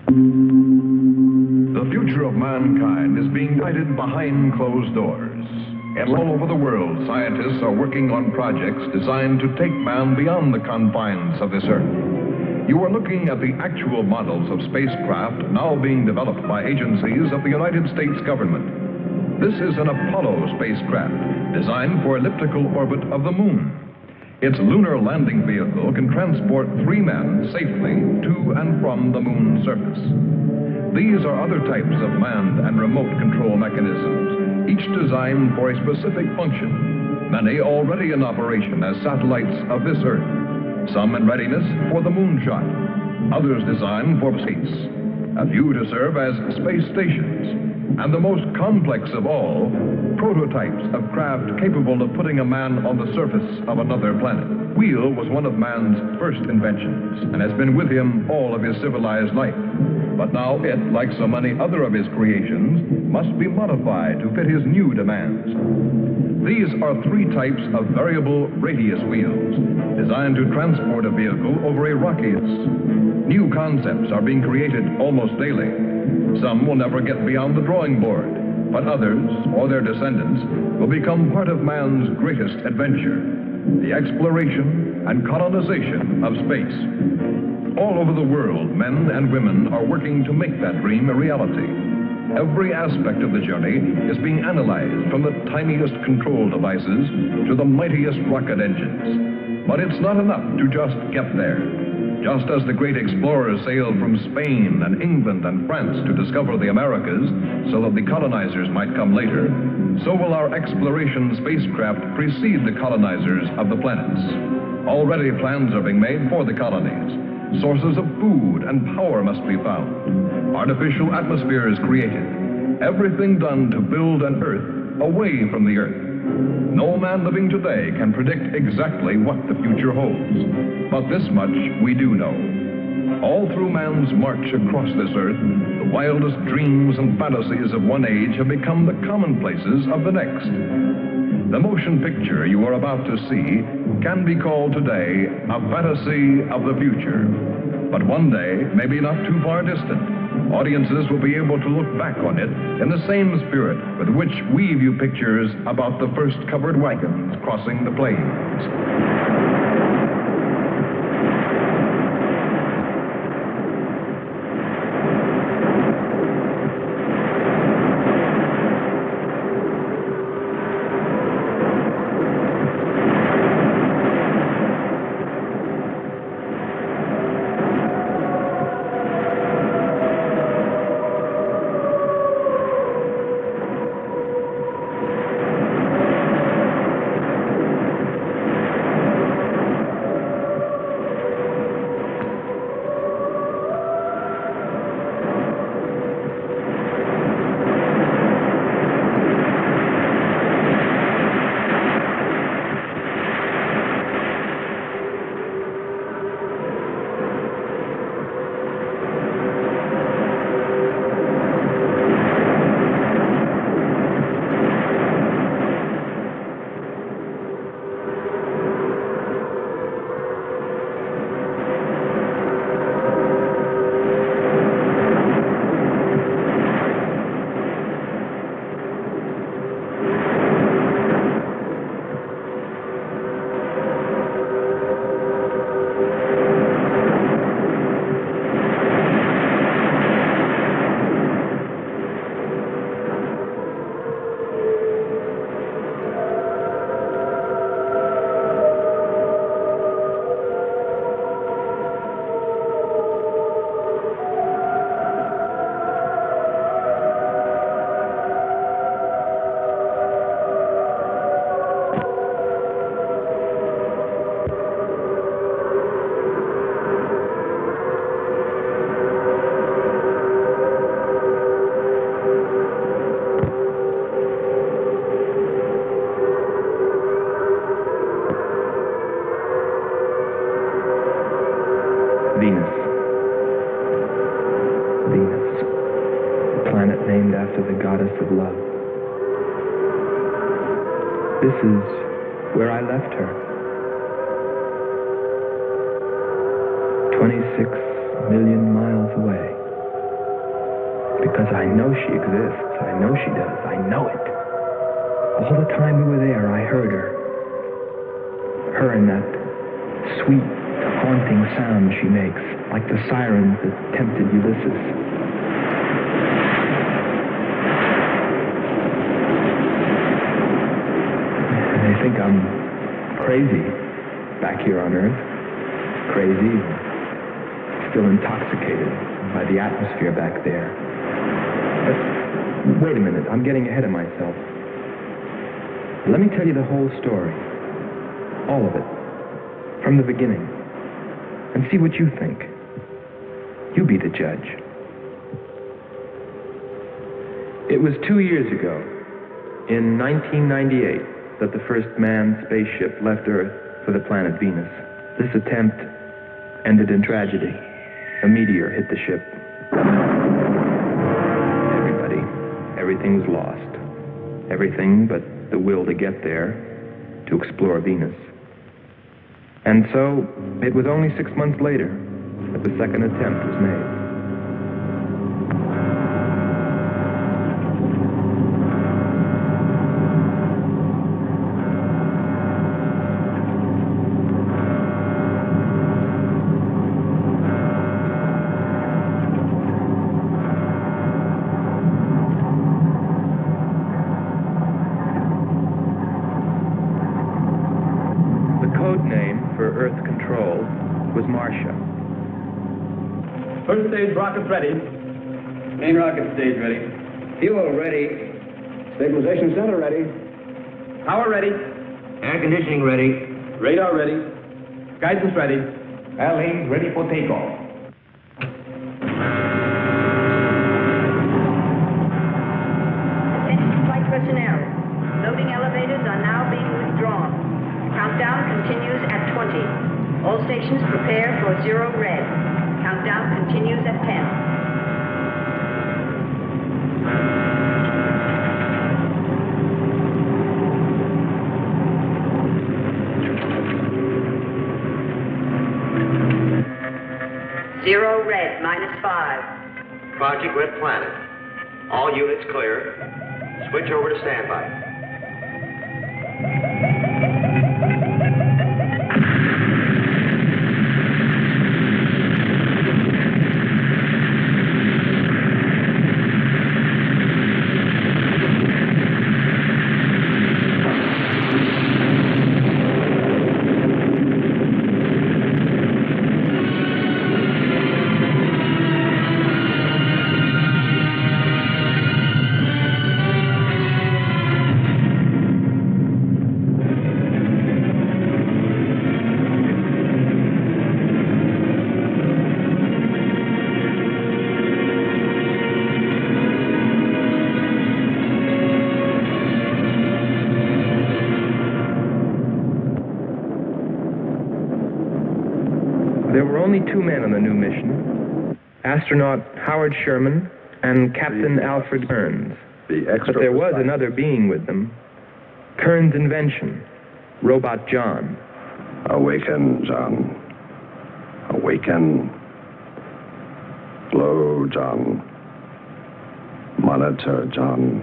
The future of mankind is being guided behind closed doors. And all over the world, scientists are working on projects designed to take man beyond the confines of this earth. You are looking at the actual models of spacecraft now being developed by agencies of the United States government. This is an Apollo spacecraft designed for elliptical orbit of the moon. Its lunar landing vehicle can transport 3 men safely to and from the moon's surface. These are other types of manned and remote control mechanisms, each designed for a specific function, many already in operation as satellites of this Earth, some in readiness for the moonshot, others designed for space, a few to serve as space stations, and the most complex of all, prototypes of craft capable of putting a man on the surface of another planet. Wheel was one of man's first inventions and has been with him all of his civilized life. But now it, like so many other of his creations, must be modified to fit his new demands. These are 3 types of variable radius wheels, designed to transport a vehicle over a rockiest. New concepts are being created almost daily. Some will never get beyond the drawing board, but others, or their descendants, will become part of man's greatest adventure, the exploration and colonization of space. All over the world, men and women are working to make that dream a reality. Every aspect of the journey is being analyzed, from the tiniest control devices to the mightiest rocket engines. But it's not enough to just get there. Just as the great explorers sailed from Spain and England and France to discover the Americas so that the colonizers might come later, so will our exploration spacecraft precede the colonizers of the planets. Already plans are being made for the colonies. Sources of food and power must be found. Artificial atmospheres created. Everything done to build an Earth away from the Earth. No man living today can predict exactly what the future holds. But this much we do know. All through man's march across this Earth, the wildest dreams and fantasies of one age have become the commonplaces of the next. The motion picture you are about to see can be called today a fantasy of the future. But one day, maybe not too far distant, audiences will be able to look back on it in the same spirit with which we view pictures about the first covered wagons crossing the plains. of love. This is where I left her. 26 million miles away. Because I know she exists. I know she does. I know it. All the time we were there, I heard her. Her and that sweet, haunting sound she makes, like the sirens that tempted Ulysses. And they think I'm crazy back here on Earth. Crazy, still intoxicated by the atmosphere back there. But wait a minute, I'm getting ahead of myself. Let me tell you the whole story. All of it. From the beginning. And see what you think. You be the judge. It was 2 years ago, in 1998, that the first manned spaceship left Earth for the planet Venus. This attempt ended in tragedy. A meteor hit the ship. Everything was lost. Everything but the will to get there, to explore Venus. And so, it was only 6 months later that the second attempt was made. Earth control was Marcia. First stage rockets ready. Main rocket stage ready. Fuel ready. Stabilization center ready. Power ready. Air conditioning ready. Radar ready. Guidance ready. Airlane ready for takeoff. Attention flight personnel. Loading elevators are now being withdrawn. Countdown continues at 20. All stations prepare for 0 red. Countdown continues at 10. Zero red, -5. Project Red Planet. All units clear. Switch over to standby. There were only 2 men on the new mission, astronaut Howard Sherman and Captain Alfred Kearns. But there was another being with them, Kearns' invention, Robot John. Awaken, John. Awaken. Slow, John. Monitor, John.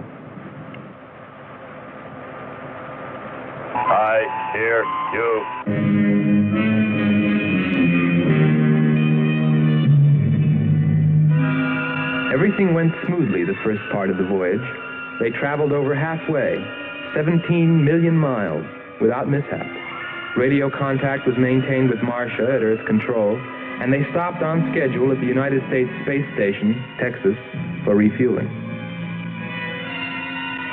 I hear you. Everything went smoothly the first part of the voyage. They traveled over halfway, 17 million miles, without mishap. Radio contact was maintained with Marcia at Earth Control, and they stopped on schedule at the United States Space Station, Texas, for refueling.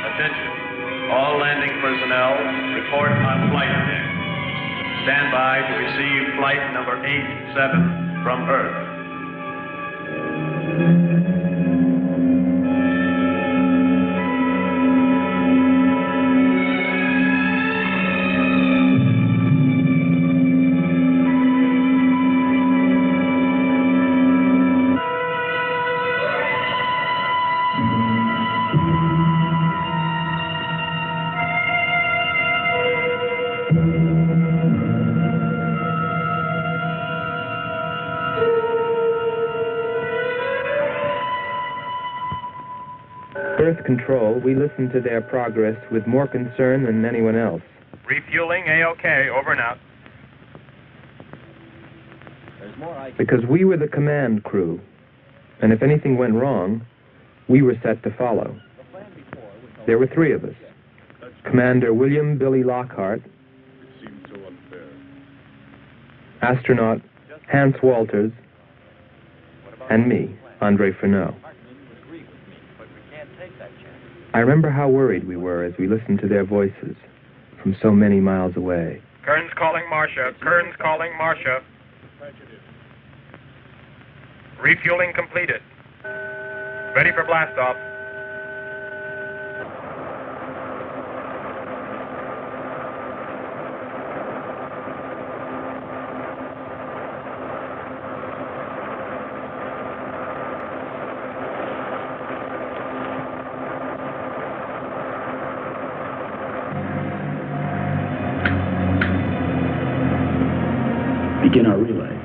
Attention. All landing personnel, report on flight deck. Stand by to receive flight number 87 from Earth. Earth Control, we listened to their progress with more concern than anyone else. Refueling A-OK, over and out. Because we were the command crew, and if anything went wrong, we were set to follow. There were three of us. Commander William Billy Lockhart, astronaut Hans Walters, and me, Andre Furneaux. I remember how worried we were as we listened to their voices from so many miles away. Kern's calling Marcia. Kern's calling Marcia. Refueling completed. Ready for blast-off. Begin our relay.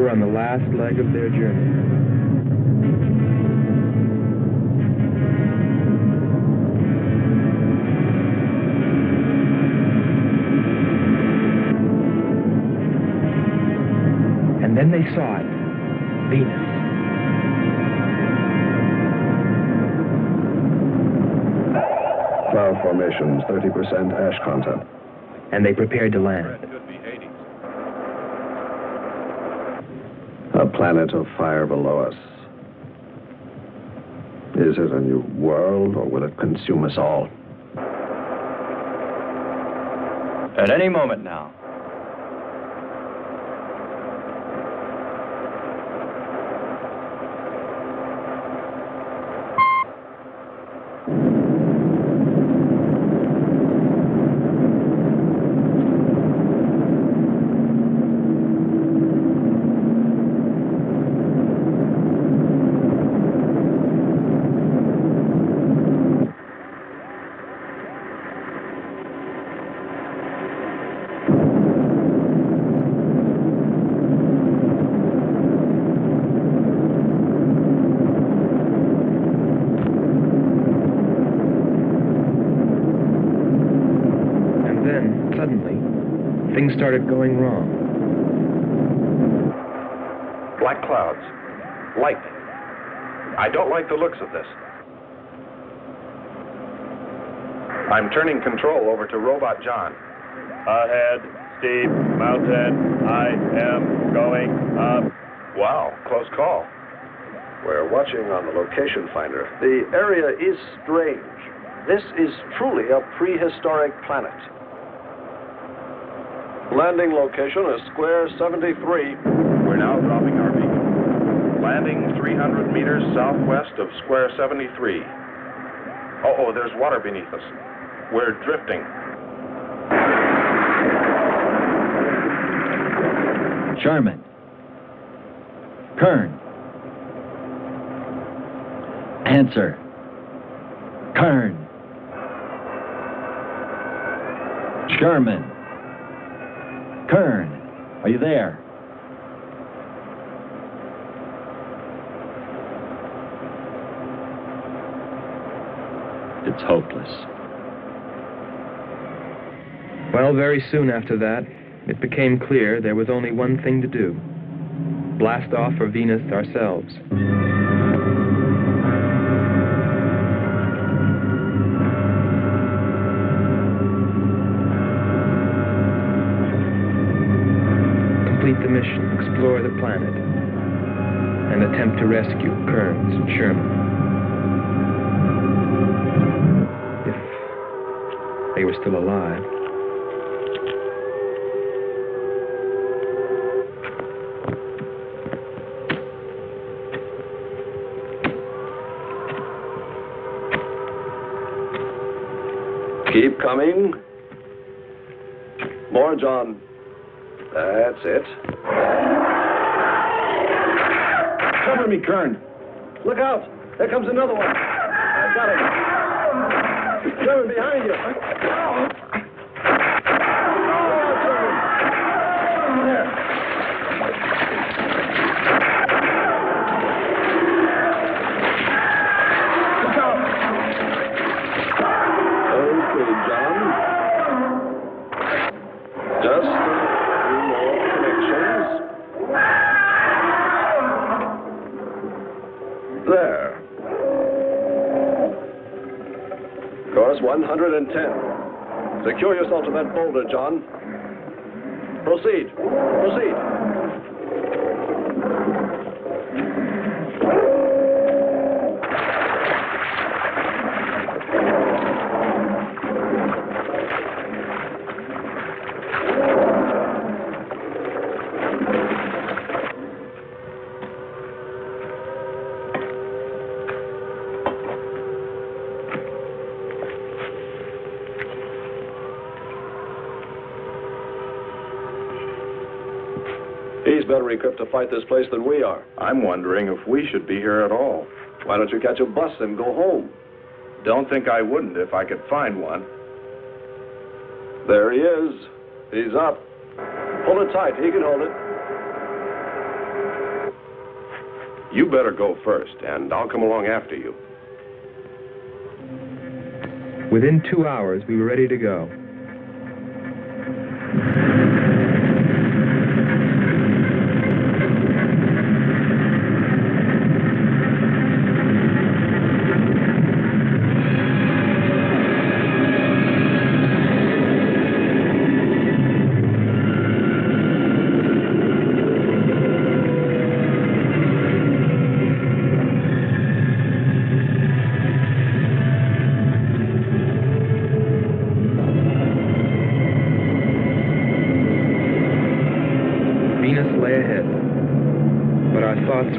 On the last leg of their journey. And then they saw it, Venus. Cloud formations, 30% ash content. And they prepared to land. A planet of fire below us. Is it a new world, or will it consume us all? At any moment now. Things started going wrong. Black clouds. Lightning. I don't like the looks of this. I'm turning control over to Robot John. Ahead, steep mountain. I am going up. Wow, close call. We're watching on the location finder. The area is strange. This is truly a prehistoric planet. Landing location is square 73. We're now dropping our beacon. Landing 300 meters southwest of square 73. Oh, there's water beneath us. We're drifting. Sherman. Kern. Answer. Kern. Sherman. Kern, are you there? It's hopeless. Well, very soon after that, it became clear there was only one thing to do. Blast off for Venus ourselves. attempt to rescue Kearns and Sherman. If they were still alive. Keep coming. More, John. That's it. Cover me, Kern. Look out! There comes another one. I got him. Sherman, behind you. There. Okay, John. Just a few more connections. There. Course 110. Secure yourself to that boulder, John. Proceed. Proceed. He's better equipped to fight this place than we are. I'm wondering if we should be here at all. Why don't you catch a bus and go home? Don't think I wouldn't if I could find one. There he is. He's up. Hold it tight. He can hold it. You better go first, and I'll come along after you. Within 2 hours, we were ready to go.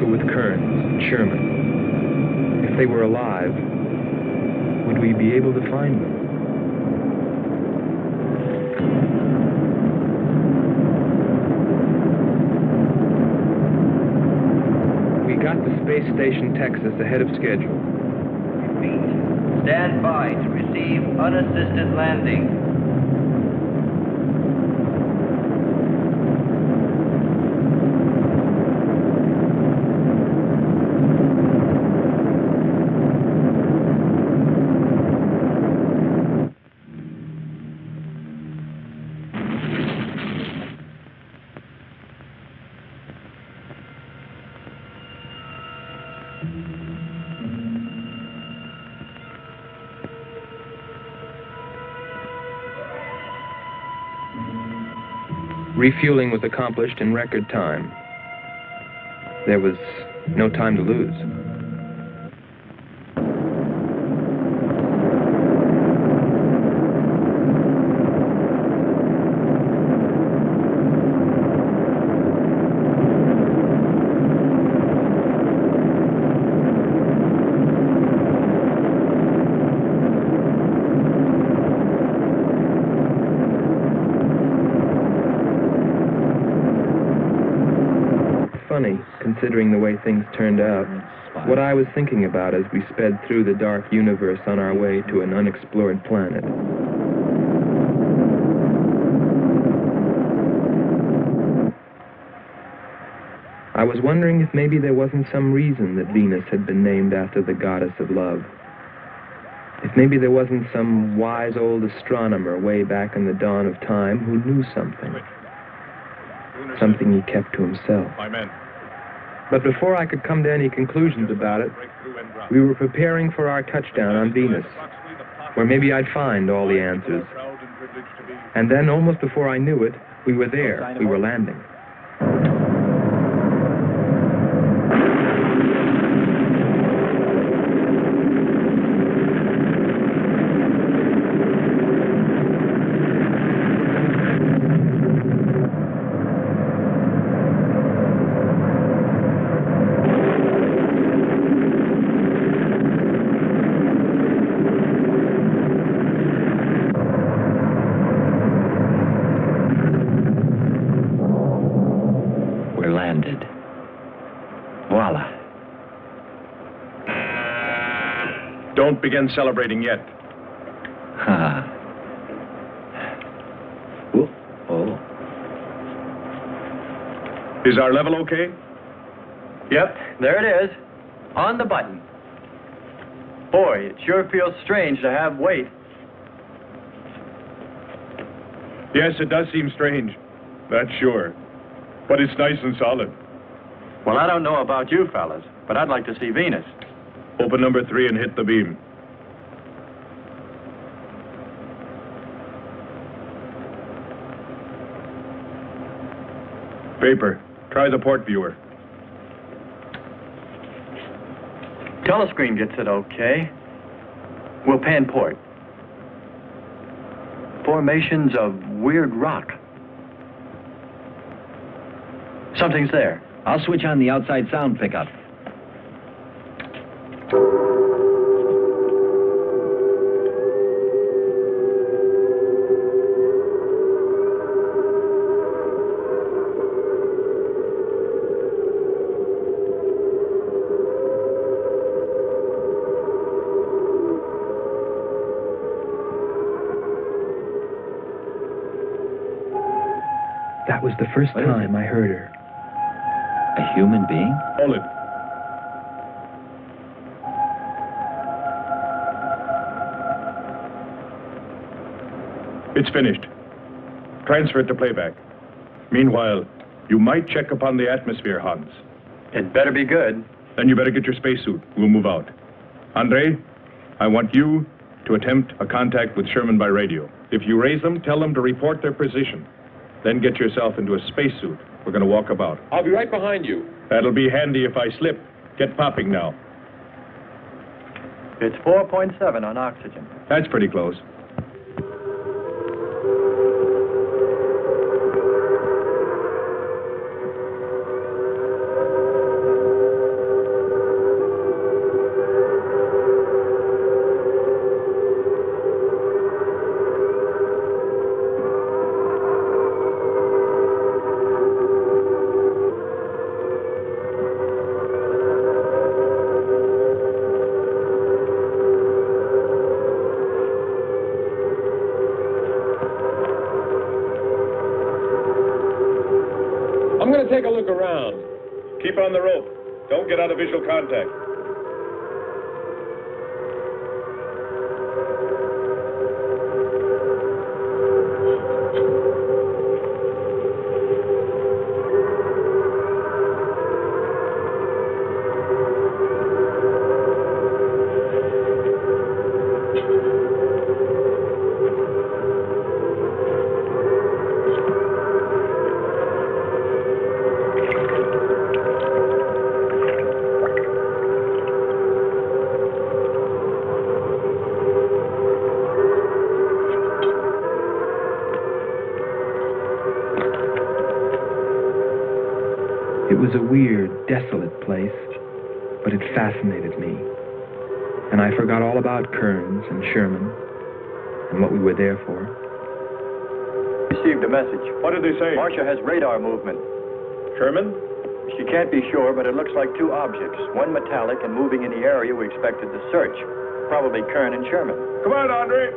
With Kearns and Sherman. If they were alive, would we be able to find them? We got to Space Station, Texas, ahead of schedule. Repeat. Stand by to receive unassisted landing. Refueling was accomplished in record time. There was no time to lose. Considering the way things turned out, what I was thinking about as we sped through the dark universe on our way to an unexplored planet. I was wondering if maybe there wasn't some reason that Venus had been named after the goddess of love. If maybe there wasn't some wise old astronomer way back in the dawn of time who knew something. Something he kept to himself. But before I could come to any conclusions about it, we were preparing for our touchdown on Venus, where maybe I'd find all the answers. And then, almost before I knew it, we were there. We were landing. Don't begin celebrating yet. Ha. Oh. Is our level okay? Yep, there it is. On the button. Boy, it sure feels strange to have weight. Yes, it does seem strange. That's sure. But it's nice and solid. Well, I don't know about you fellas, but I'd like to see Venus. Open number 3 and hit the beam. Vapor, try the port viewer. Telescreen gets it okay. We'll pan port. Formations of weird rock. Something's there. I'll switch on the outside sound pickup. That was the first time I heard her. A human being? Hold it. It's finished. Transfer it to playback. Meanwhile, you might check upon the atmosphere, Hans. It better be good. Then you better get your spacesuit. We'll move out. Andre, I want you to attempt a contact with Sherman by radio. If you raise them, tell them to report their position. Then get yourself into a spacesuit. We're going to walk about. I'll be right behind you. That'll be handy if I slip. Get popping now. It's 4.7 on oxygen. That's pretty close. I'm going to take a look around. Keep on the rope. Don't get out of visual contact. It was a weird, desolate place, but it fascinated me. And I forgot all about Kearns and Sherman and what we were there for. Received a message. What did they say? Marcia has radar movement. Sherman? She can't be sure, but it looks like two objects, one metallic and moving in the area we expected to search. Probably Kern and Sherman. Come on, Andre.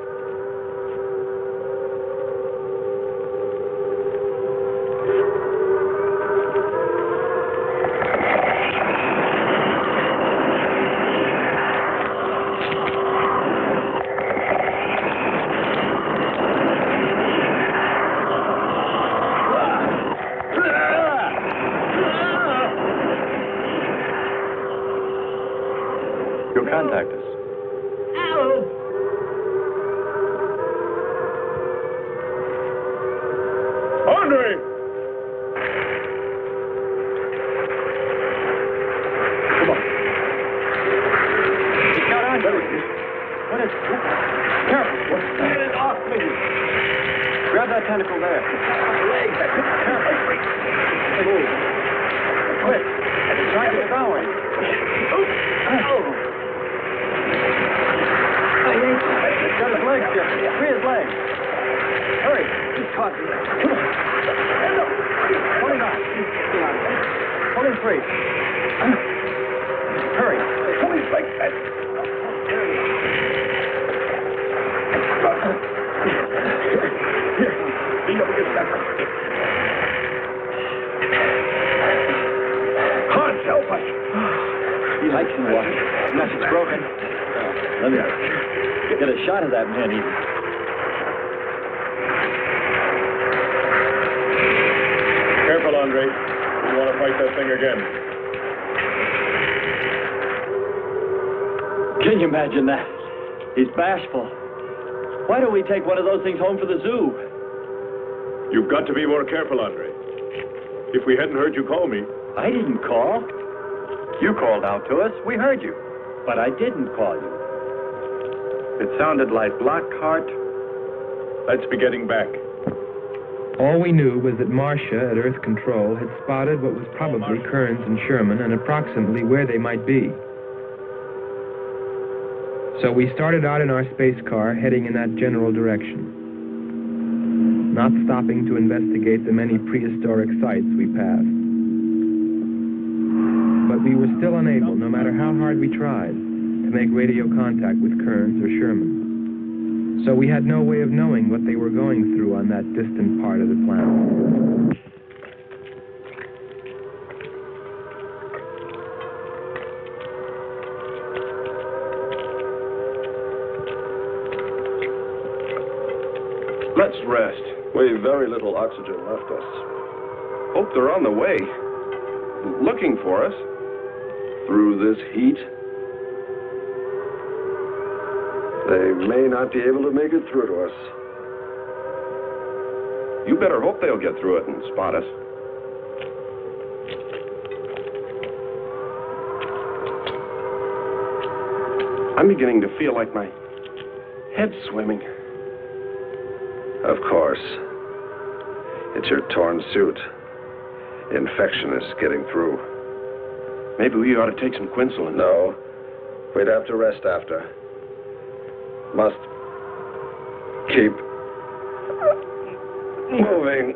You'll contact us. Andre! Come on. He's got on. What is it? Careful. Get it off me. Grab that tentacle there. Legs. Careful. Move. Quick. It's trying to devour him. He's got his legs, Jeffrey. Free his legs. Hurry. He's caught. Pull him out. Pull him free. Hurry. Pull his legs. There he is. Nothing's broken. Let me get a shot of that man. Careful, Andre. We want to fight that thing again. Can you imagine that? He's bashful. Why don't we take one of those things home for the zoo? You've got to be more careful, Andre. If we hadn't heard you call me... I didn't call. You called out to us. We heard you. But I didn't call you. It sounded like Lockhart. Let's be getting back. All we knew was that Marcia at Earth Control had spotted what was probably Kearns and Sherman and approximately where they might be. So we started out in our space car heading in that general direction, not stopping to investigate the many prehistoric sites we passed. But we were still unable, no matter how hard we tried, to make radio contact with Kearns or Sherman. So we had no way of knowing what they were going through on that distant part of the planet. Let's rest. We've very little oxygen left us. Hope they're on the way. Looking for us. Through this heat. They may not be able to make it through to us. You better hope they'll get through it and spot us. I'm beginning to feel like my head's swimming. Of course. It's your torn suit. Infection is getting through. Maybe we ought to take some quinsulin. No. We'd have to rest after. Must keep moving.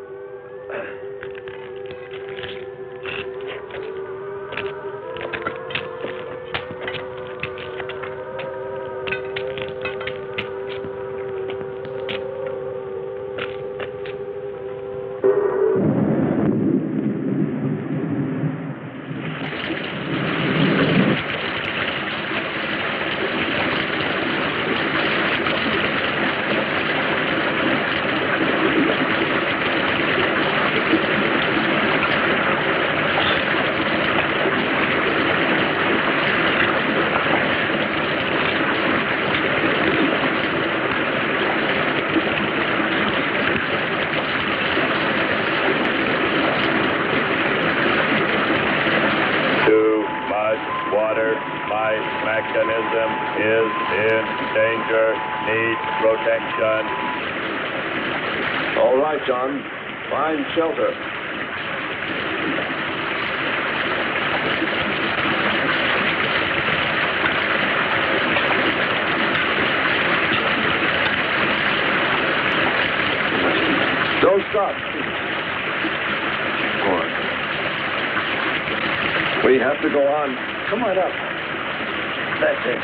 Mechanism is in danger. Needs protection. All right, John. Find shelter. Don't stop. Go on. We have to go on. Come on up. That's it.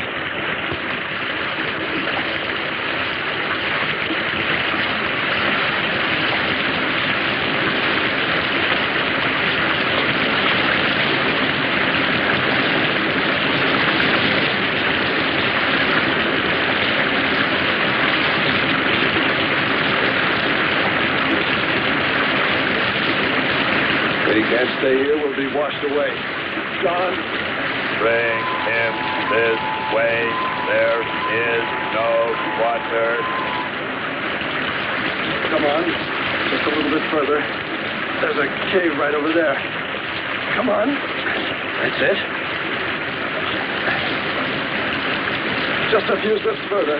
We can't stay here. We'll be washed away. John. Bring him this way. There is no water. Come on. Just a little bit further. There's a cave right over there. Come on. That's it. Just a few steps further.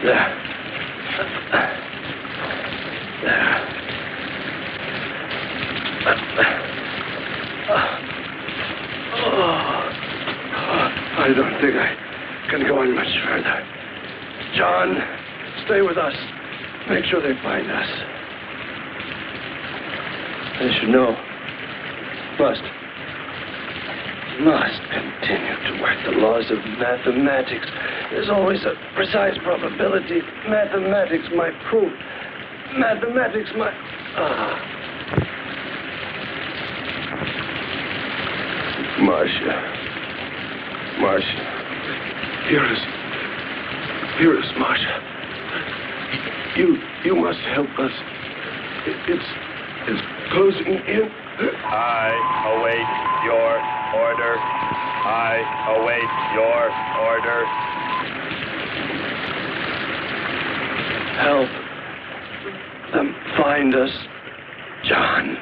There. I don't think I can go on much further. John, stay with us. Make sure they find us. They should know. Must continue to work the laws of mathematics. There's always a precise probability. Mathematics might prove. Mathematics might... Marcia. Hear us, Marcia. You must help us. It's closing in. I await your order. I await your order. Help them find us, John.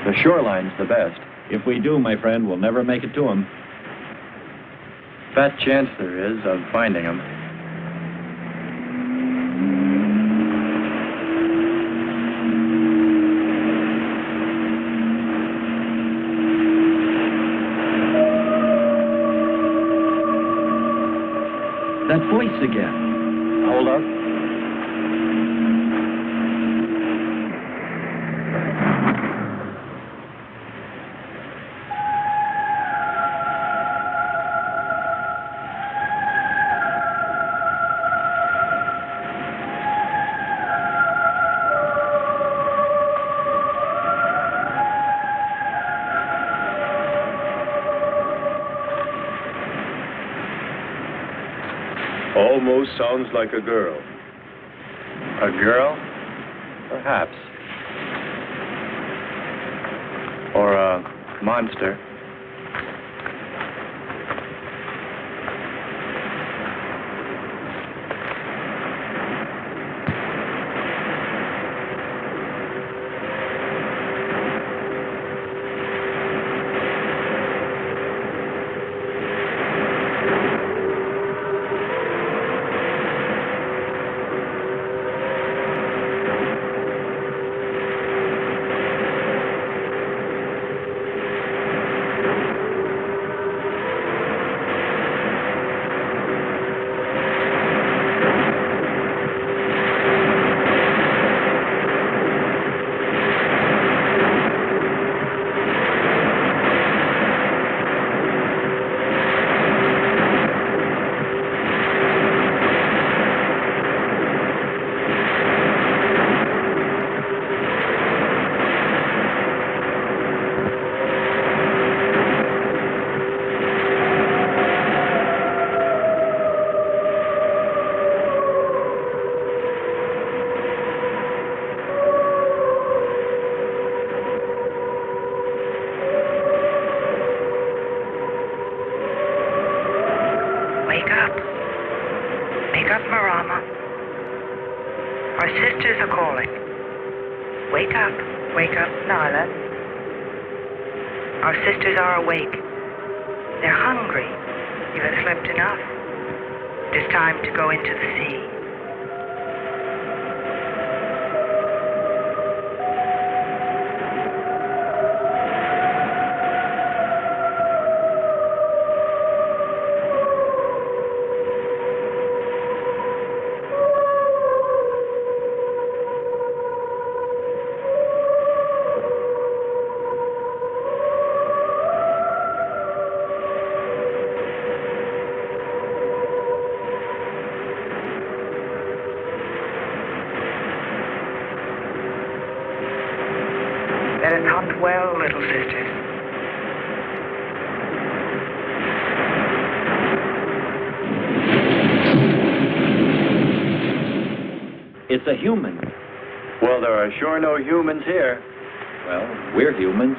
The shoreline's the best. If we do, my friend, we'll never make it to them. Fat chance there is of finding them. That voice again. Hold up. Almost sounds like a girl. A girl? Perhaps. Or a monster. Wake up, Nyla. Our sisters are awake. They're hungry. You have slept enough. It is time to go into the sea. That is not well, little sisters. It's a human. Well, there are sure no humans here. Well, we're humans.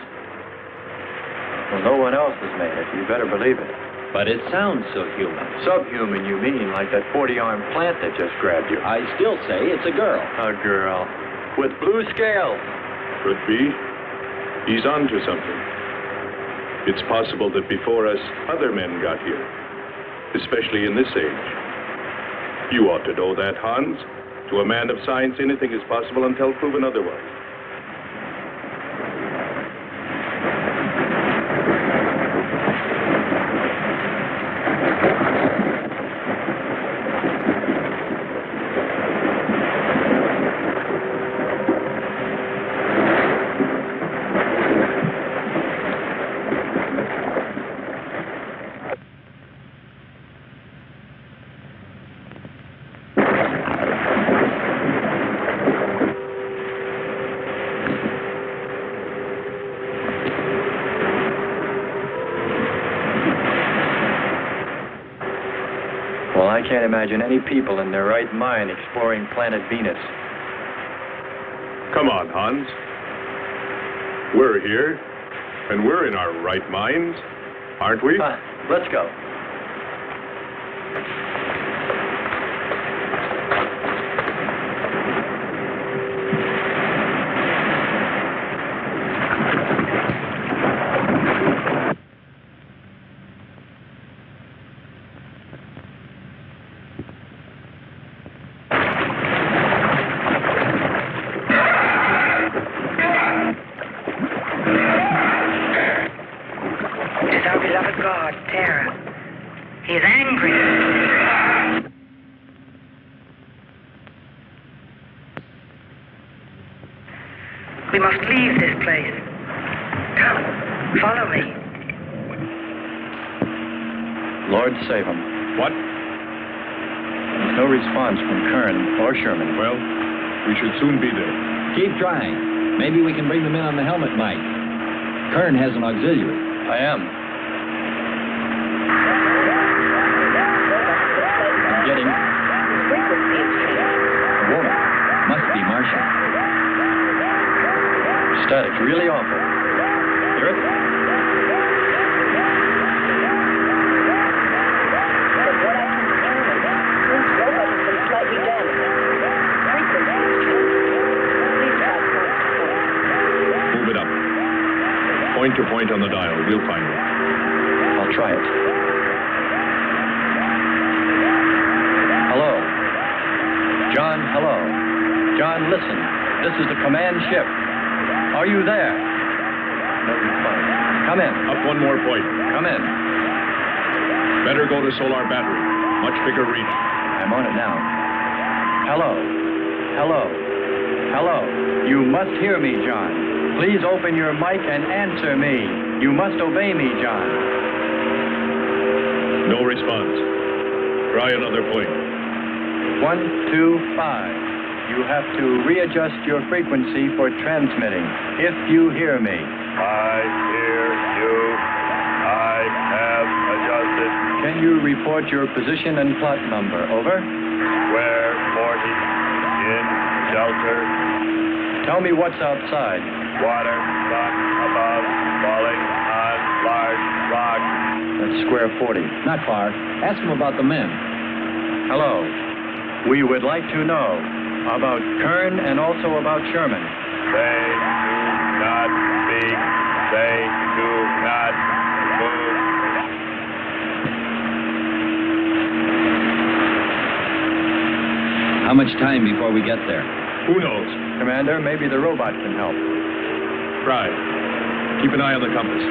Well, no one else has made it. You better believe it. But it sounds so human. Subhuman, you mean, like that 40-armed plant that just grabbed you. I still say it's a girl. A girl. With blue scales. Could be. He's on to something. It's possible that before us, other men got here, especially in this age. You ought to know that, Hans. To a man of science, anything is possible until proven otherwise. Well, I can't imagine any people in their right mind exploring planet Venus. Come on, Hans. We're here, and we're in our right minds, aren't we? Let's go. We must leave this place. Come, follow me. Lord save him. What? There's no response from Kern or Sherman. Well, we should soon be there. Keep trying. Maybe we can bring them in on the helmet mic. Kern has an auxiliary. I am. I'm getting... A woman. Must be Martian. Static's really awful. Hear it? From what I can determine, this robot has been slightly damaged. Frequency is changing. Please try point to point. Move it up. Point to point on the dial. We'll find it. I'll try it. Hello. John, hello. John, listen. This is the command ship. Are you there? No response. Come in. Up one more point. Come in. Better go to solar battery. Much bigger reach. I'm on it now. Hello. Hello. Hello. You must hear me, John. Please open your mic and answer me. You must obey me, John. No response. Try another point. 1, 2, 5. You have to readjust your frequency for transmitting, if you hear me. I hear you. I have adjusted. Can you report your position and plot number? Over. Square 40 in shelter. Tell me what's outside. Water, sun above, falling on large rock. That's square 40. Not far. Ask him about the men. Hello. We would like to know about Kern and also about Sherman. They do not speak. They do not move. How much time before we get there? Who knows? Commander, maybe the robot can help. Try. Keep an eye on the compass.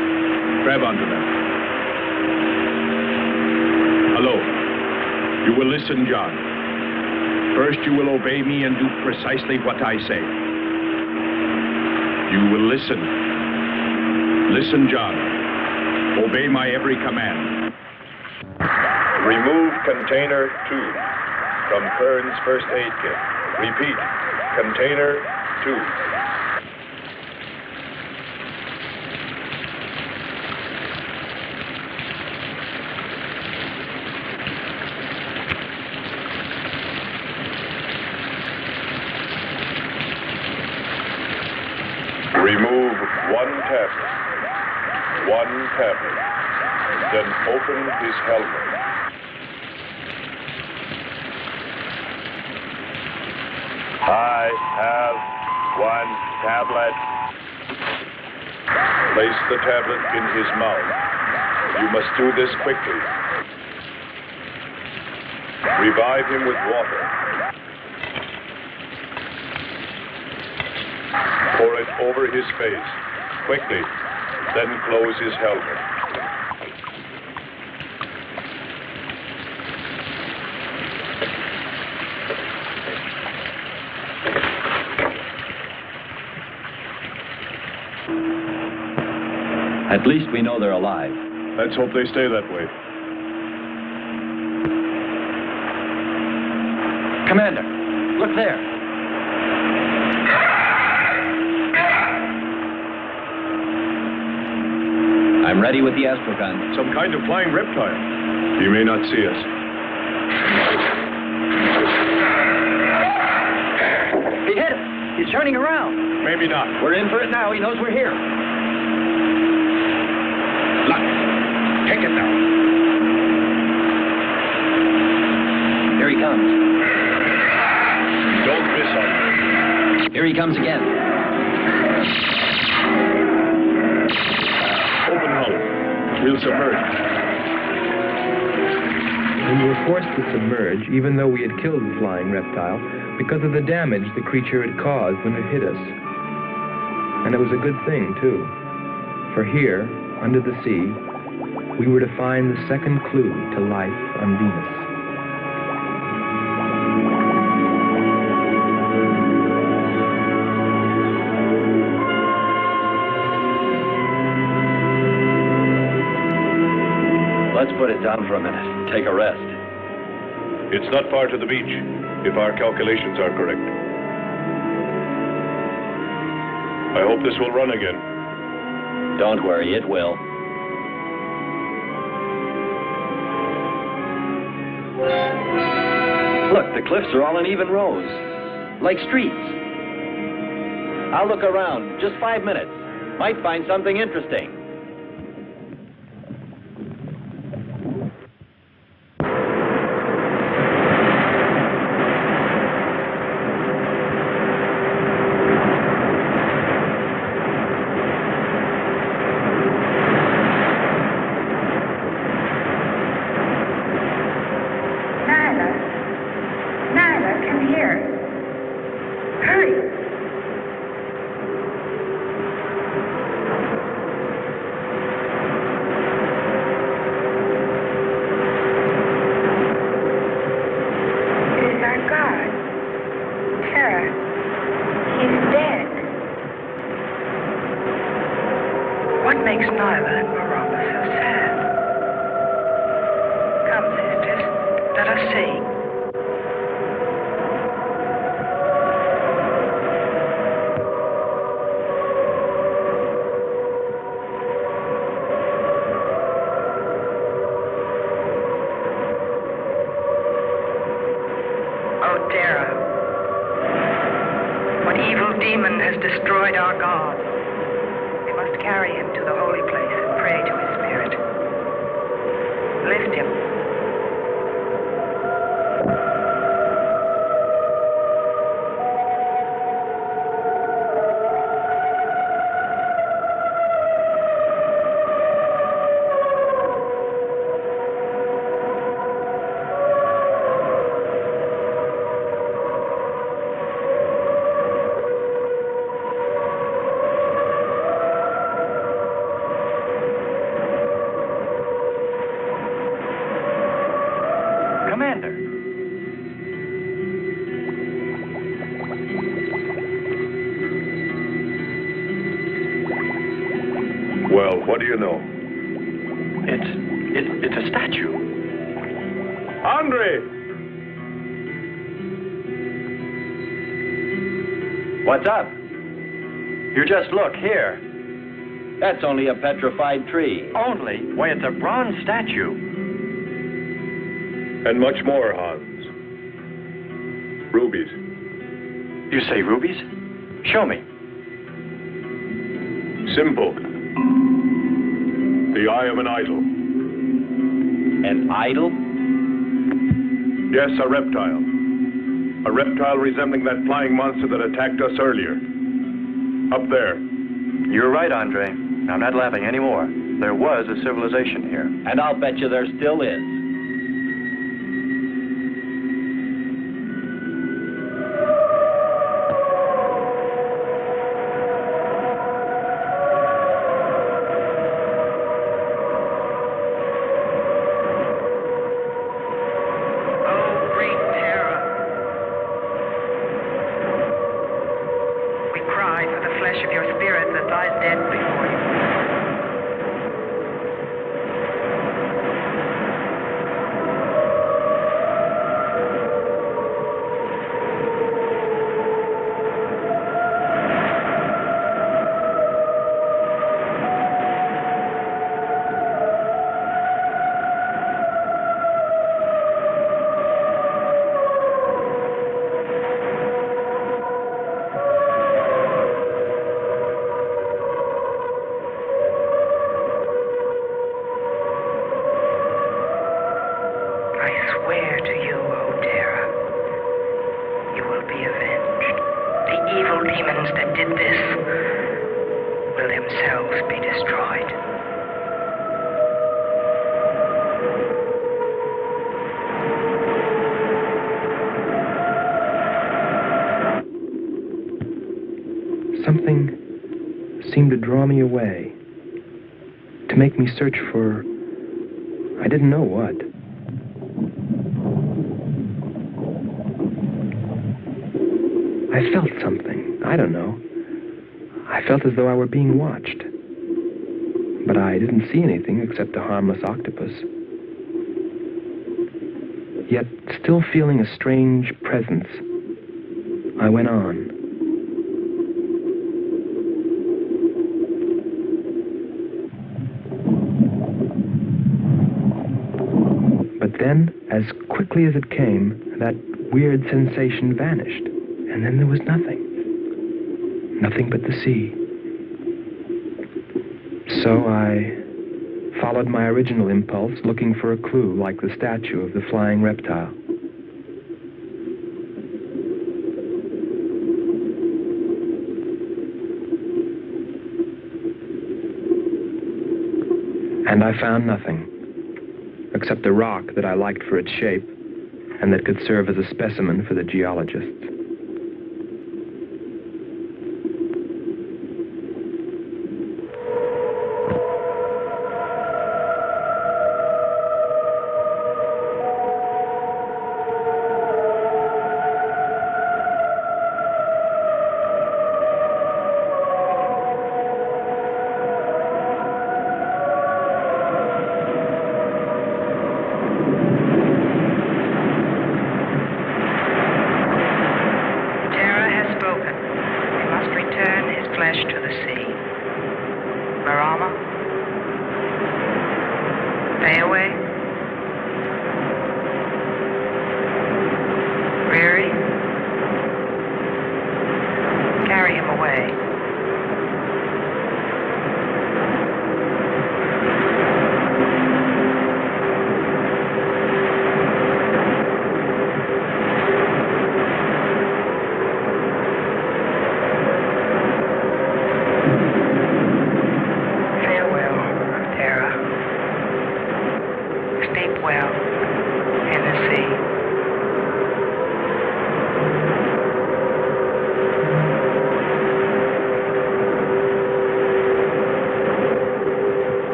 Grab onto them. Hello. You will listen, John. First, you will obey me and do precisely what I say. You will listen. Listen, John. Obey my every command. Remove container 2 from Kern's first aid kit. Repeat, container 2. Remove 1 tablet. 1 tablet. Then open his helmet. I have 1 tablet. Place the tablet in his mouth. You must do this quickly. Revive him with water. Pour it over his face. Quickly. Then close his helmet. At least we know they're alive. Let's hope they stay that way. Commander, look there. I'm ready with the astrogun. Some kind of flying reptile. He may not see us. turning around. Maybe not. We're in for it now. He knows we're here. Look. Take it now. Here he comes. Don't miss him. Here he comes again. Open hull. We'll submerge. We were forced to submerge, even though we had killed the flying reptile, because of the damage the creature had caused when it hit us. And it was a good thing, too. For here, under the sea, we were to find the second clue to life on Venus. Let's put it down for a minute. Take a rest. It's not far to the beach, if our calculations are correct. I hope this will run again. Don't worry, it will. Look, the cliffs are all in even rows, like streets. I'll look around. Just 5 minutes. Might find something interesting. Destroyed our God. We must carry him to the holy place and pray to his spirit. Lift him. Well, what do you know? It's a statue. Andre! What's up? You just look here. That's only a petrified tree. Only? Why, it's a bronze statue. And much more, Hans. Rubies. You say rubies? Show me. Simple. The eye of an idol. An idol? Yes, a reptile. A reptile resembling that flying monster that attacked us earlier. Up there. You're right, Andre. I'm not laughing anymore. There was a civilization here. And I'll bet you there still is. draw me away, to make me search for, I didn't know what. I felt something. I don't know. I felt as though I were being watched. But I didn't see anything except a harmless octopus. Yet, still feeling a strange presence, I went on. But then, as quickly as it came, that weird sensation vanished. And then there was nothing. Nothing but the sea. So I followed my original impulse, looking for a clue like the statue of the flying reptile. And I found nothing, except a rock that I liked for its shape and that could serve as a specimen for the geologists.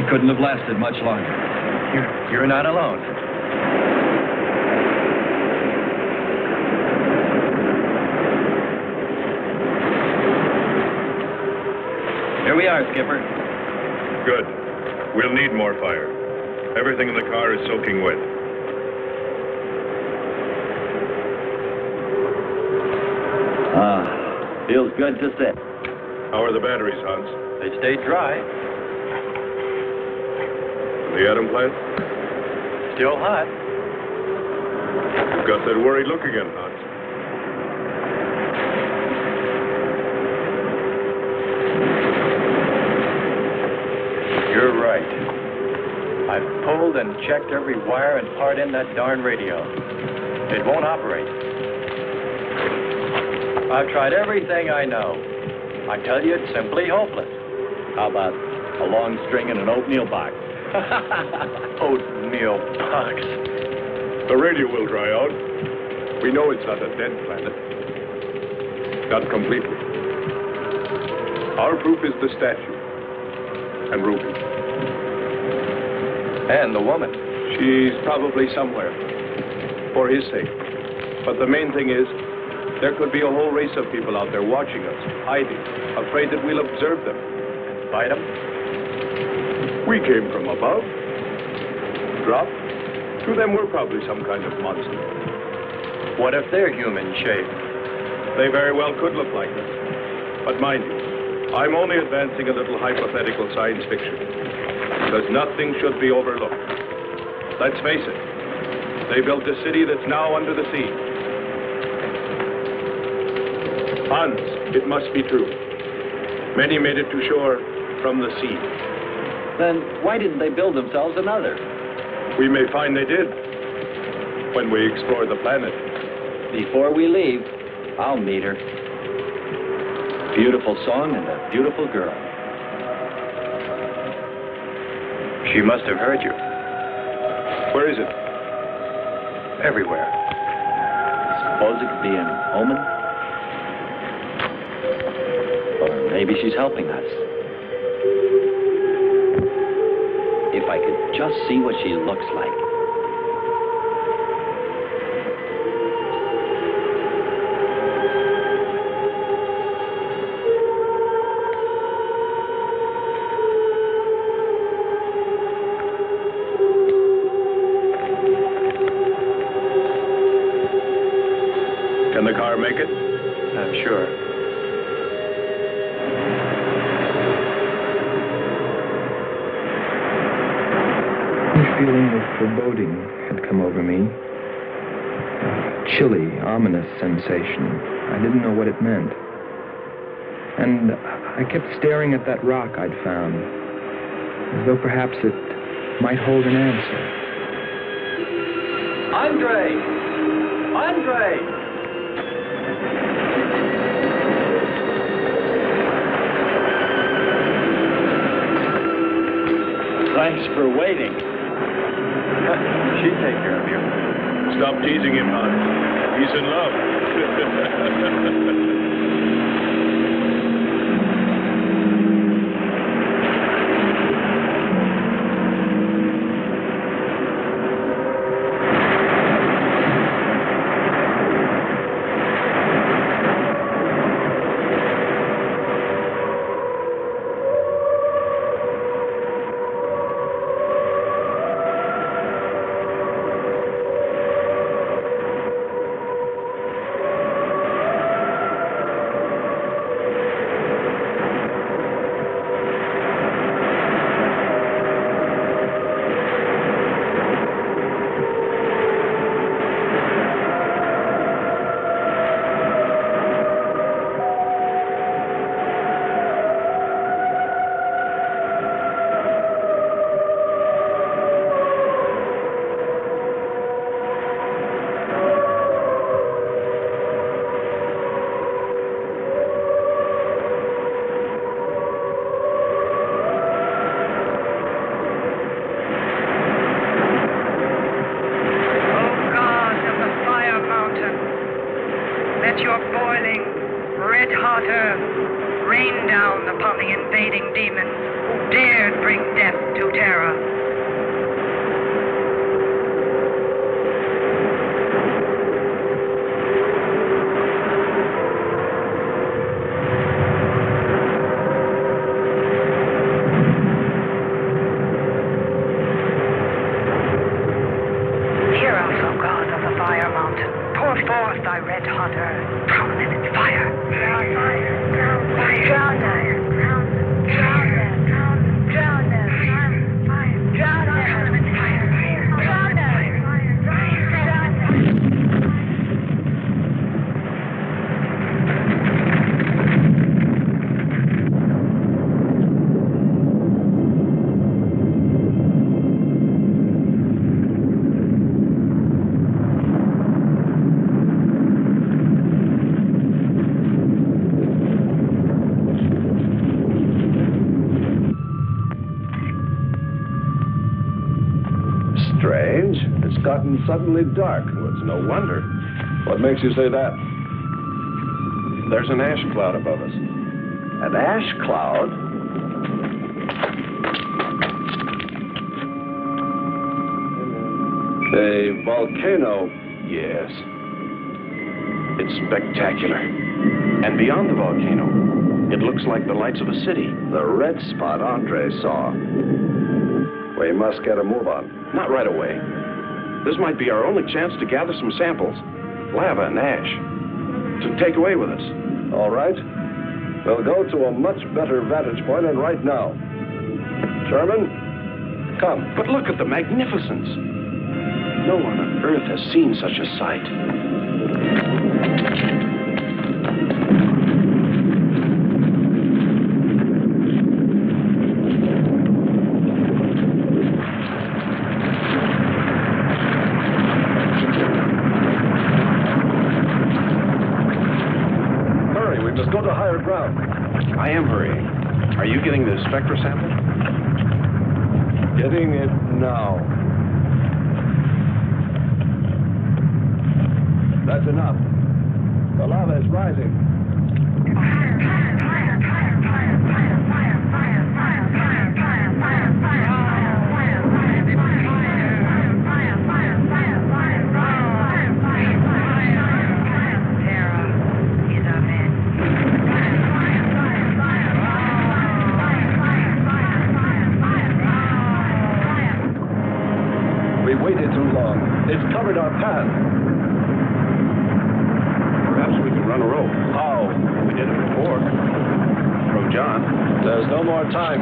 Couldn't have lasted much longer. You're not alone. Here we are, Skipper. Good. We'll need more fire. Everything in the car is soaking wet. Feels good to sit. How are the batteries, Hans? They stayed dry. The atom plant? Still hot. You've got that worried look again, Hans. You're right. I've pulled and checked every wire and part in that darn radio. It won't operate. I've tried everything I know. I tell you, it's simply hopeless. How about a long string and an oatmeal box? Oatmeal box. The radio will dry out. We know it's not a dead planet. Not completely. Our proof is the statue. And Ruby. And the woman. She's probably somewhere. For his sake. But the main thing is, there could be a whole race of people out there watching us, hiding, afraid that we'll observe them. And fight them? We came from above, dropped. To them, we're probably some kind of monster. What if they're human shaped? They very well could look like us. But mind you, I'm only advancing a little hypothetical science fiction. Because nothing should be overlooked. Let's face it, they built a city that's now under the sea. Hans, it must be true. Many made it to shore from the sea. Then why didn't they build themselves another? We may find they did when we explore the planet. Before we leave, I'll meet her. Beautiful song and a beautiful girl. She must have heard you. Where is it? Everywhere. Suppose it could be an omen? Or maybe she's helping us. If I could just see what she looks like. Can the car make it? I'm sure. A feeling of foreboding had come over me. A chilly, ominous sensation. I didn't know what it meant. And I kept staring at that rock I'd found, as though perhaps it might hold an answer. Andre! Andre! Thanks for waiting. She'd take care of you. Stop teasing him, Hans. He's in love. Strange. It's gotten suddenly dark. Well, it's no wonder. What makes you say that? There's an ash cloud above us. An ash cloud? A volcano. Yes. It's spectacular. And beyond the volcano, it looks like the lights of a city. The red spot Andre saw. We must get a move on. Not right away. This might be our only chance to gather some samples. Lava and ash. To take away with us. All right. We'll go to a much better vantage point, and right now. Sherman, come. But look at the magnificence. No one on Earth has seen such a sight. higher ground. I am hurrying. Are you getting the spectra sample? Getting it now. That's enough. The lava is rising. We waited too long. It's covered our path. Perhaps we can run a rope. How? We did it before. Throw John. There's no more time.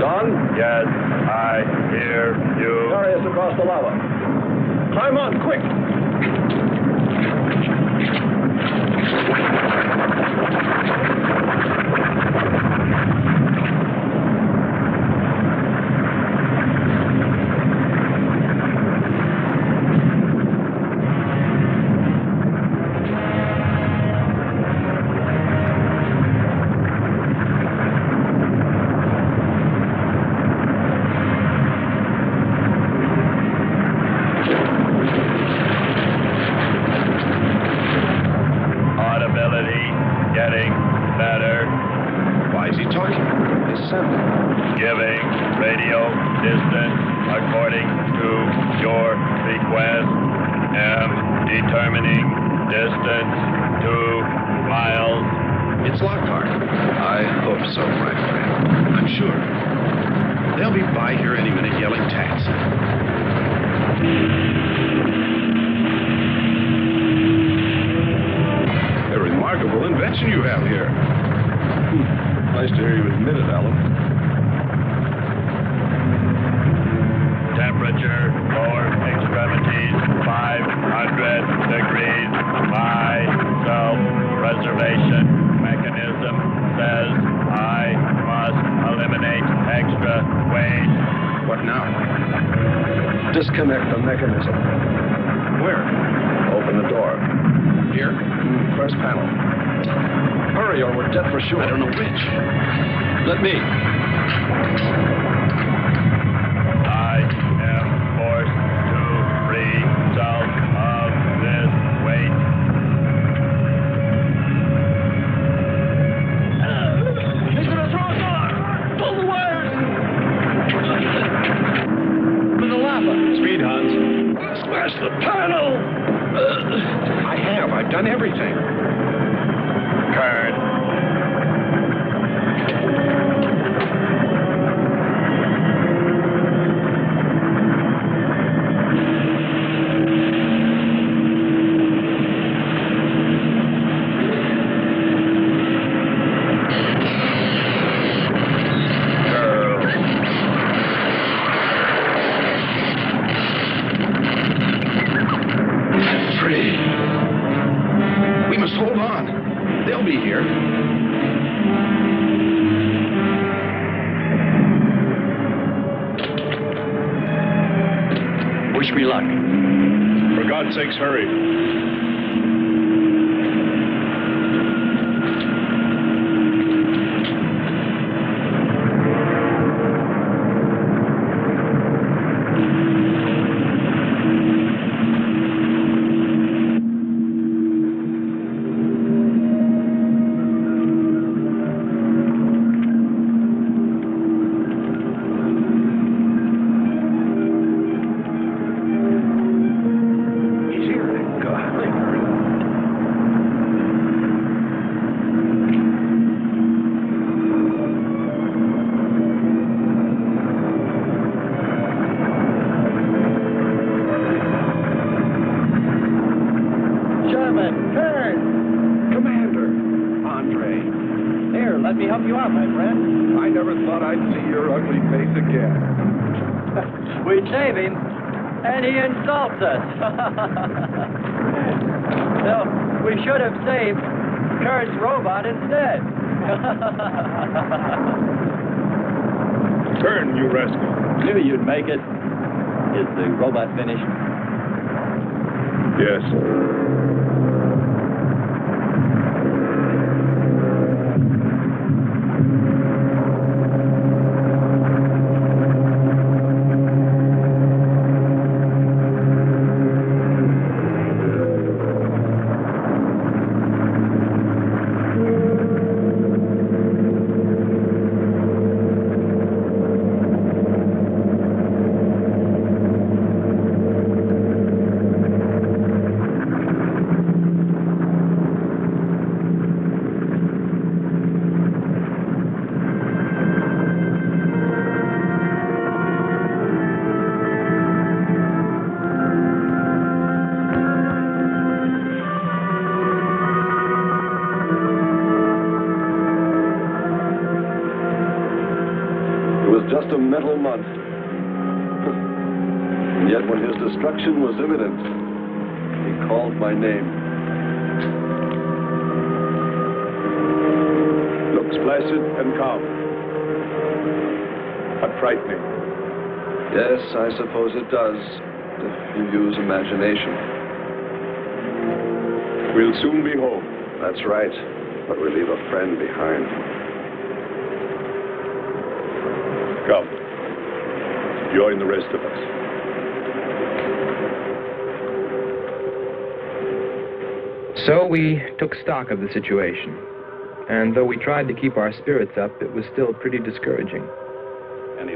Don? Yes, I hear you. Carry us across the lava. Climb on, quick! Audibility getting better. Why is he talking? His sample. Giving radio distance according to your request. Am determining distance 2 miles. It's Lockhart. I hope so, my friend. I'm sure. They'll be by here any minute yelling taxi. A remarkable invention you have here. Nice to hear you admit it, Alan. Temperature, lower extremities, 500 degrees. My self-preservation mechanism says I must eliminate extra weight. What now? Disconnect the mechanism. Where? Open the door. Here? First panel. Hurry or we're dead for sure. I don't know which. Let me. I am forced to free myself of this weight. He's gonna throw us off! Pull the wires! For the lava. Speed, Hans. Smash the panel! I've done everything. Kern. We must hold on. They'll be here. Wish me luck. For God's sakes, hurry. Let me help you out, my friend. I never thought I'd see your ugly face again. We save him, and he insults us. No, we should have saved Kurt's robot instead. Turn, you rascal. Knew you'd make it. Is the robot finished? Yes. Just a mental month. And yet when his destruction was imminent, he called my name. Looks placid and calm. But frightening. Yes, I suppose it does, if you use imagination. We'll soon be home. That's right, but we leave a friend behind. Come. Join the rest of us. So we took stock of the situation. And though we tried to keep our spirits up, it was still pretty discouraging.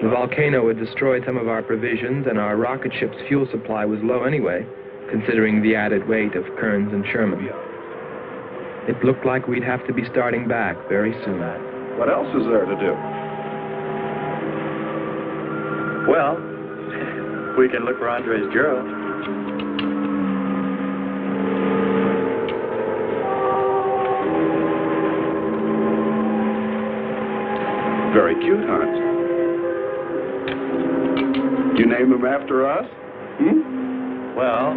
The volcano had destroyed some of our provisions, and our rocket ship's fuel supply was low anyway, considering the added weight of Kearns and Sherman. It looked like we'd have to be starting back very soon. What else is there to do? Well, we can look for Andre's girl. Very cute, Hans. You name him after us? Well,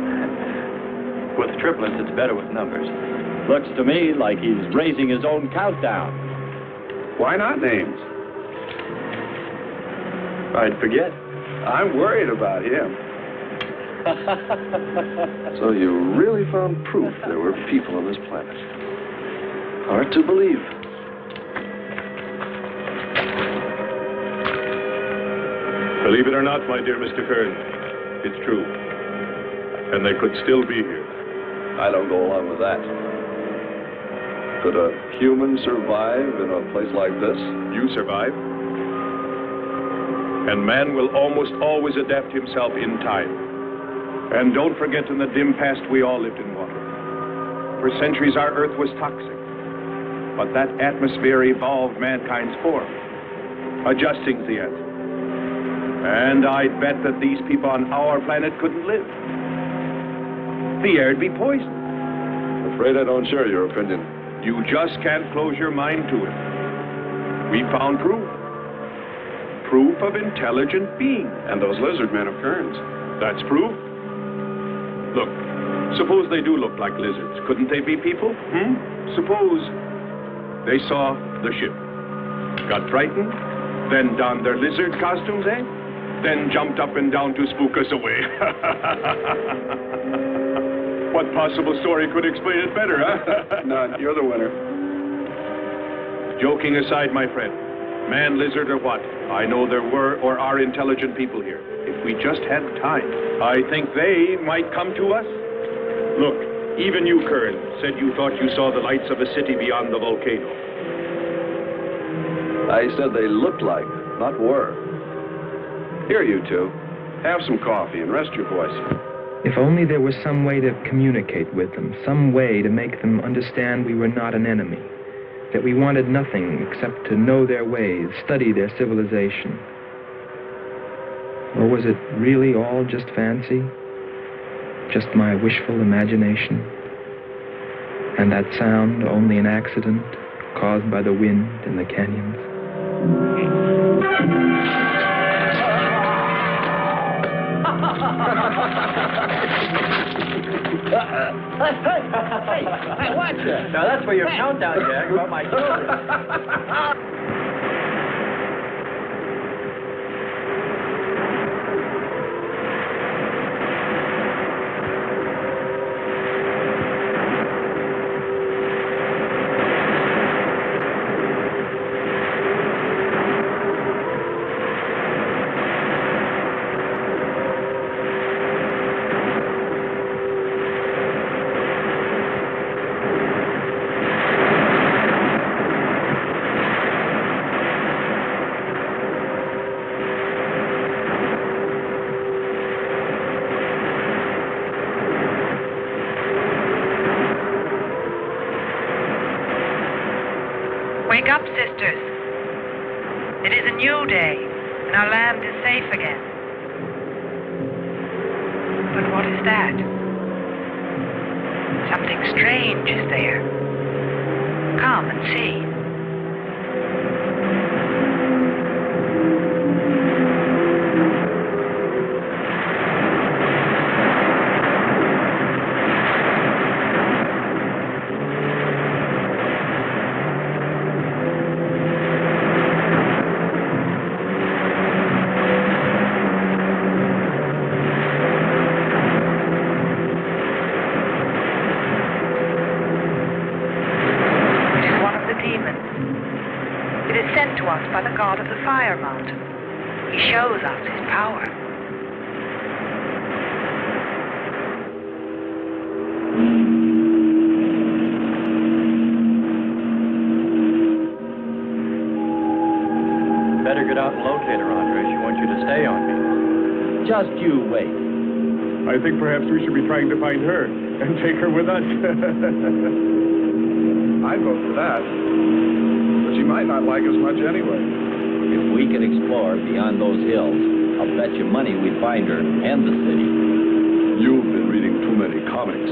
with triplets, it's better with numbers. Looks to me like he's raising his own countdown. Why not names? I'd forget. I'm worried about him. So you really found proof there were people on this planet. Hard to believe. Believe it or not, my dear Mr. Kern, it's true. And they could still be here. I don't go along with that. Could a human survive in a place like this? You survive. And man will almost always adapt himself in time. And don't forget, in the dim past, we all lived in water. For centuries, our Earth was toxic. But that atmosphere evolved mankind's form, adjusting the Earth. And I'd bet that these people on our planet couldn't live. The air'd be poisoned. Afraid I don't share your opinion. You just can't close your mind to it. We found proof. Proof of intelligent being. And those lizard men of Kearns. That's proof. Look, suppose they do look like lizards. Couldn't they be people? Suppose they saw the ship, got frightened, then donned their lizard costumes, then jumped up and down to spook us away. What possible story could explain it better, huh? None. You're the winner. Joking aside, my friend, man, lizard, or what, I know there were or are intelligent people here. If we just had time, I think they might come to us. Look, even you, Kern, said you thought you saw the lights of a city beyond the volcano. I said they looked like, not were. Here, you two. Have some coffee and rest your voice. If only there was some way to communicate with them, some way to make them understand we were not an enemy, that we wanted nothing except to know their ways, study their civilization. Or was it really all just fancy? Just my wishful imagination? And that sound only an accident caused by the wind in the canyons? Hey, watch it. Now that's for your countdown, Jack, about my shoulder. Wake up, sisters. It is a new day, and our land is safe again. But what is that? Something strange is there. Come and see. By the god of the fire mountain. He shows us his power. Better get out and locate her, Andre. She wants you to stay on me. Just you wait. I think perhaps we should be trying to find her and take her with us. I'd vote for that. But she might not like us much anyway. If we could explore beyond those hills, I'll bet you money we'd find her and the city. You've been reading too many comics.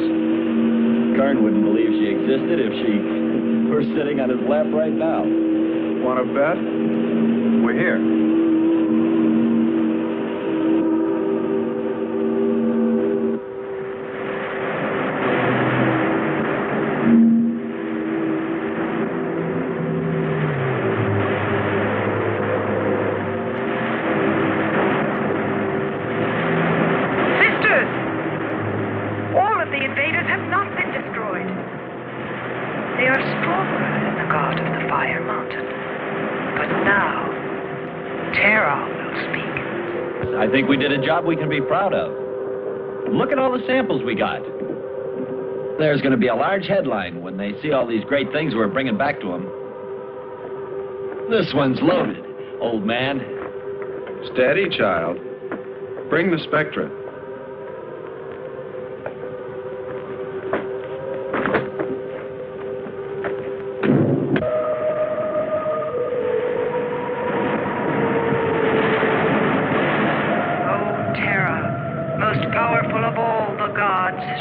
Kern wouldn't believe she existed if she were sitting on his lap right now. Want to bet? We're here. I think we did a job we can be proud of. Look at all the samples we got. There's going to be a large headline when they see all these great things we're bringing back to them. This one's loaded, old man. Steady, child. Bring the spectra.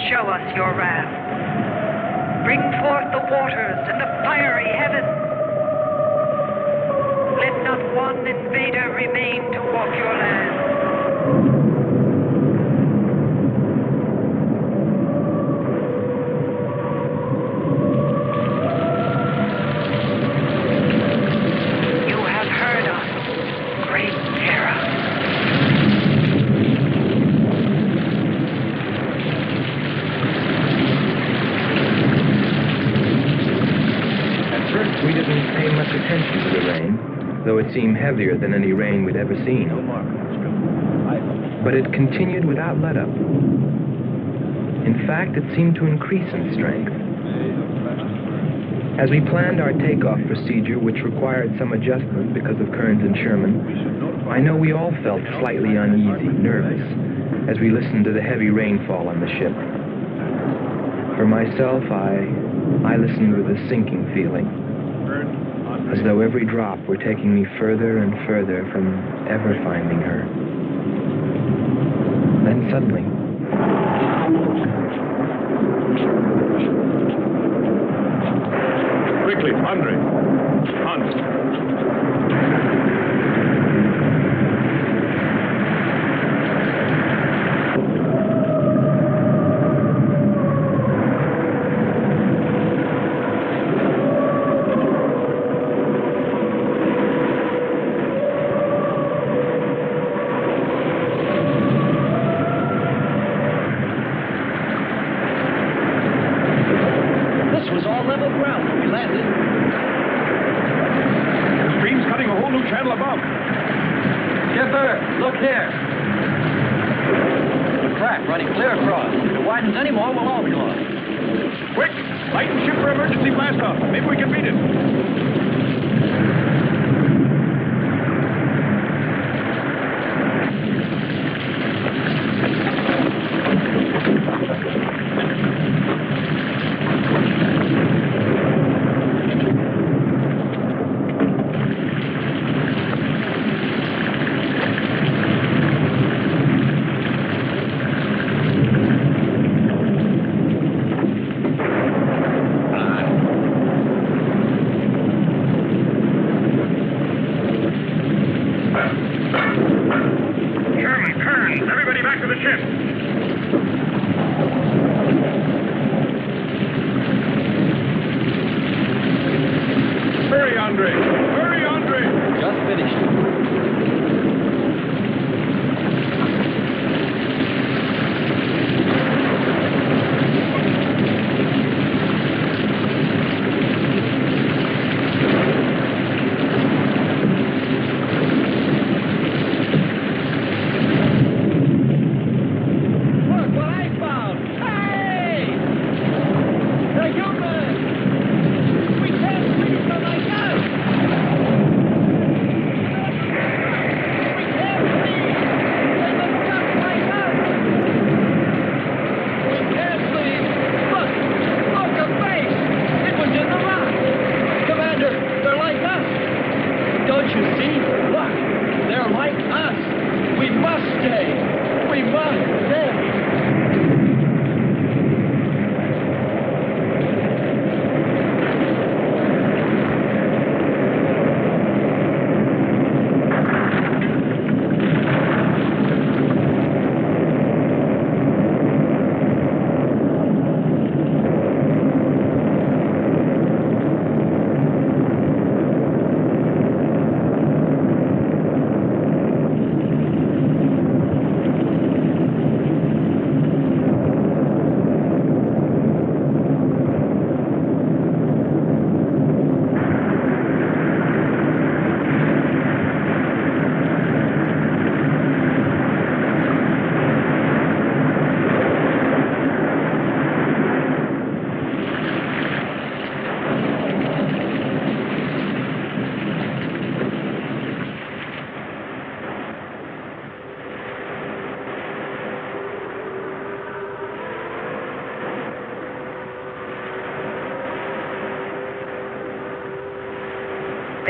Show us your wrath. Bring forth the waters and the fiery heaven. Let not one invader remain to walk your land. You have heard us, great Terra. We didn't pay much attention to the rain, though it seemed heavier than any rain we'd ever seen. But it continued without let-up. In fact, it seemed to increase in strength. As we planned our takeoff procedure, which required some adjustment because of Kearns and Sherman, I know we all felt slightly uneasy, nervous, as we listened to the heavy rainfall on the ship. For myself, I listened with a sinking feeling, as though every drop were taking me further and further from ever finding her. Then suddenly, quickly, Andre. Hans.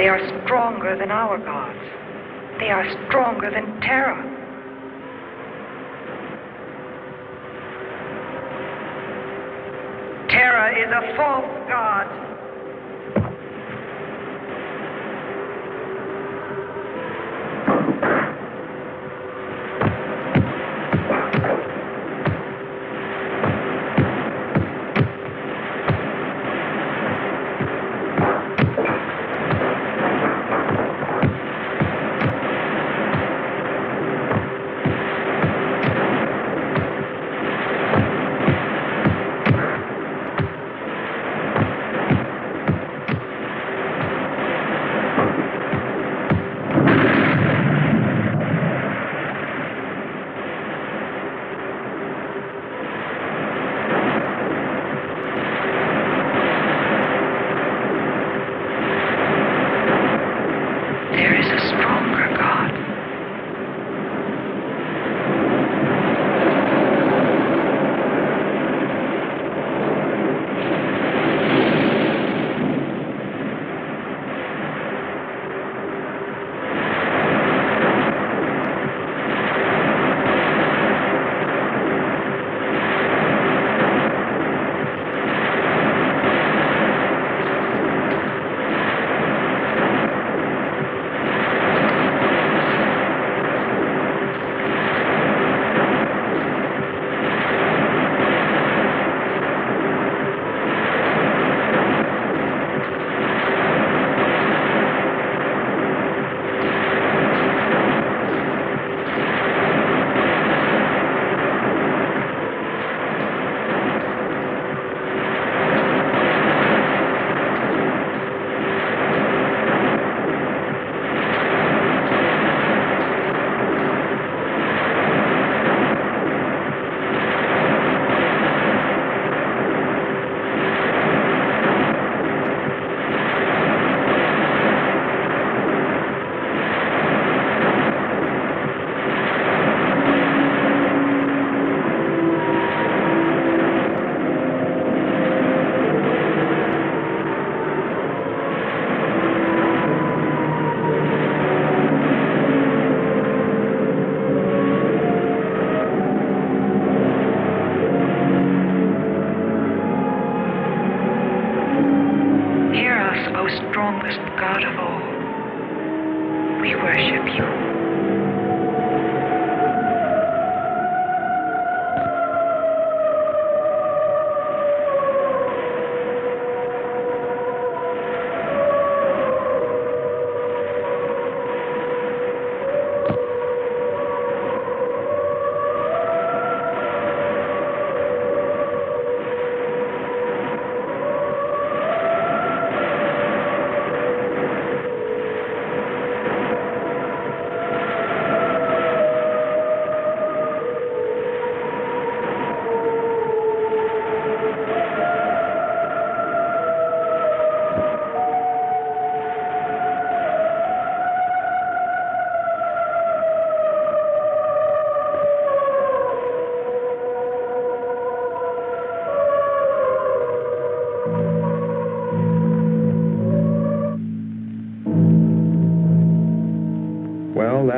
They are stronger than our gods. They are stronger than Terra. Terra is a false god.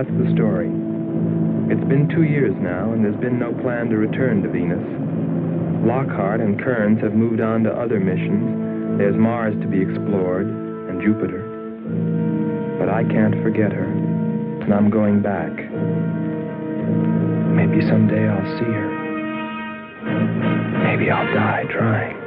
that's the story. It's been 2 years now, and there's been no plan to return to Venus. Lockhart and Kearns have moved on to other missions. There's Mars to be explored, and Jupiter. But I can't forget her, and I'm going back. Maybe someday I'll see her. Maybe I'll die trying.